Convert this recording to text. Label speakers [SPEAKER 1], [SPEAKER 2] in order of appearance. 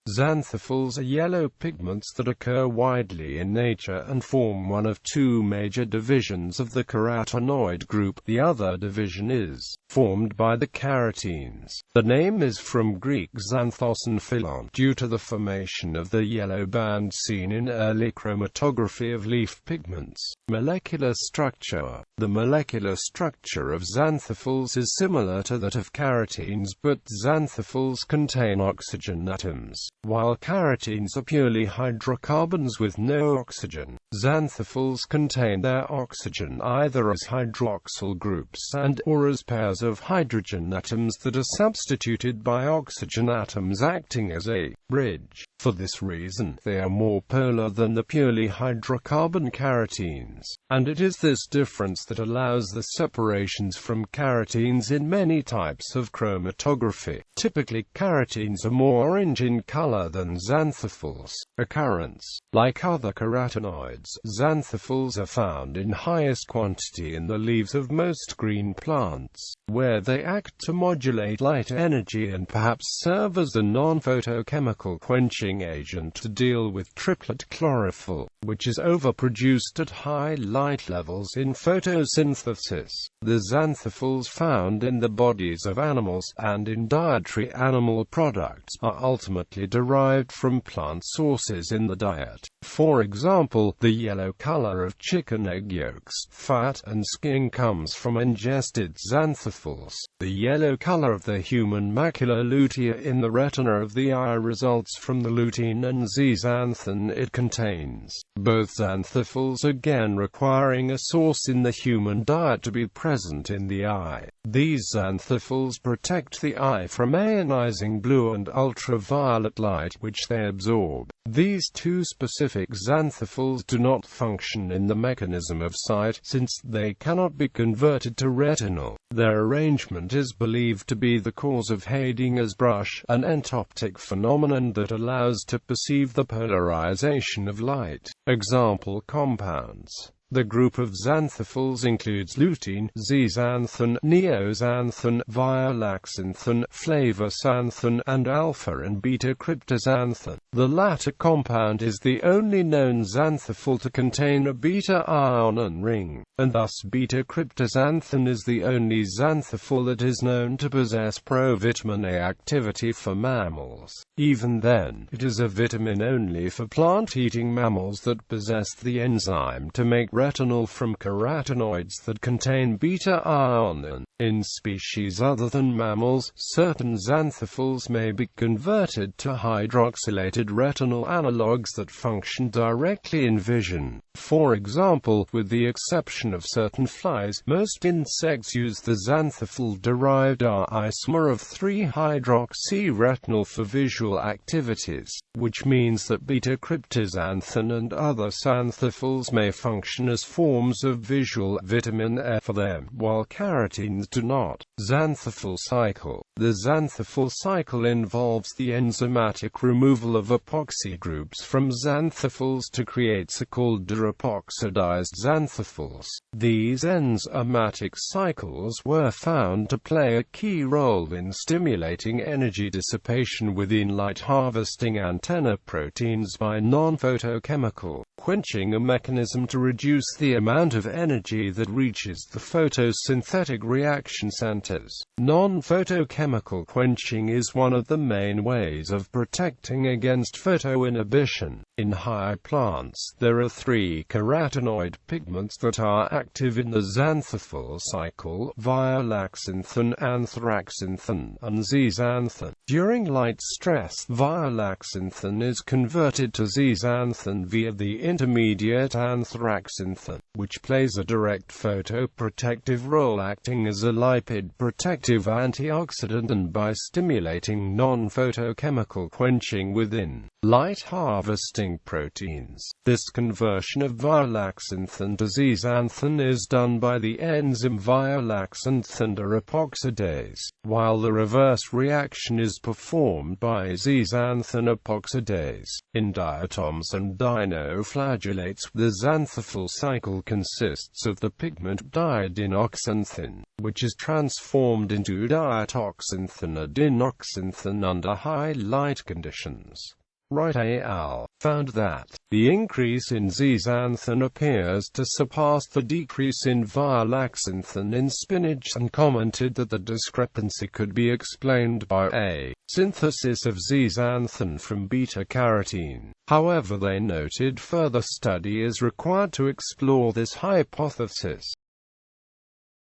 [SPEAKER 1] Xanthophylls are yellow pigments that occur widely in nature and form one of two major divisions of the carotenoid group. The other division is formed by the carotenes. The name is from Greek xanthos and phyllon, due to the formation of the yellow band seen in early chromatography of leaf pigments. Molecular structure. The molecular structure of xanthophylls is similar to that of carotenes, but xanthophylls contain oxygen atoms, while carotenes are purely hydrocarbons with no oxygen. Xanthophylls contain their oxygen either as hydroxyl groups and/or as pairs of hydrogen atoms that are substituted by oxygen atoms acting as a bridge. For this reason, they are more polar than the purely hydrocarbon carotenes, and it is this difference that allows the separations from carotenes in many types of chromatography. Typically, carotenes are more orange in color than xanthophylls. Occurrence. Like other carotenoids, xanthophylls are found in highest quantity in the leaves of most green plants, where they act to modulate light energy and perhaps serve as a non-photochemical quenching agent to deal with triplet chlorophyll, which is overproduced at high light levels in photosynthesis. The xanthophylls found in the bodies of animals and in dietary animal products are ultimately derived from plant sources in the diet. For example, the yellow color of chicken egg yolks, fat, and skin comes from ingested xanthophylls. The yellow color of the human macular lutea in the retina of the eye results from the lutein and zeaxanthin it contains, both xanthophylls again requiring a source in the human diet to be present in the eye. These xanthophylls protect the eye from ionizing blue and ultraviolet light which they absorb. These two specific xanthophylls do not function in the mechanism of sight, since they cannot be converted to retinal. Their arrangement is believed to be the cause of Heydinger's brush, an entoptic phenomenon that allows to perceive the polarization of light. Example compounds. The group of xanthophylls includes lutein, zeaxanthin, neoxanthin, violaxanthin, flavoxanthin, and alpha and beta cryptoxanthin. The latter compound is the only known xanthophyll to contain a beta-ion ring, and thus beta cryptoxanthin is the only xanthophyll that is known to possess provitamin A activity for mammals. Even then, it is a vitamin only for plant-eating mammals that possess the enzyme to make retinol from carotenoids that contain beta-ion. In species other than mammals, certain xanthophylls may be converted to hydroxylated retinol analogues that function directly in vision. For example, with the exception of certain flies, most insects use the xanthophyll-derived R isomer of 3-hydroxyretinol for visual activities, which means that beta-cryptoxanthin and other xanthophylls may function as forms of visual vitamin A for them, while carotenes do not. Xanthophyll cycle. The Xanthophyll cycle involves the enzymatic removal of epoxy groups from xanthophylls to create so-called derepoxidized xanthophylls. These enzymatic cycles were found to play a key role in stimulating energy dissipation within light-harvesting antenna proteins by non-photochemical quenching, a mechanism to reduce the amount of energy that reaches the photosynthetic reaction centers. Non-photochemical quenching is one of the main ways of protecting against photoinhibition. In high plants, there are 3 carotenoid pigments that are active in the Xanthophyll cycle: violaxanthin, anthraxanthin, and zeaxanthin. During light stress, violaxanthin is converted to zeaxanthin via the intermediate anthraxanthin, which plays a direct photoprotective role, acting as a lipid protective antioxidant and by stimulating non-photochemical quenching within light-harvesting proteins. This conversion of violaxanthin to zeaxanthin is done by the enzyme violaxanthin derepoxidase, while the reverse reaction is performed by zeaxanthin epoxidase. In diatoms and dinoflagellates, the Xanthophyll cycle consists of the pigment diadinoxanthin, which is transferred transformed into dioxanthine and inoxanthine under high light conditions. Wright et al. Found that the increase in zeaxanthin appears to surpass the decrease in violaxanthin in spinach, and commented that the discrepancy could be explained by a synthesis of zeaxanthin from beta-carotene. However, they noted further study is required to explore this hypothesis.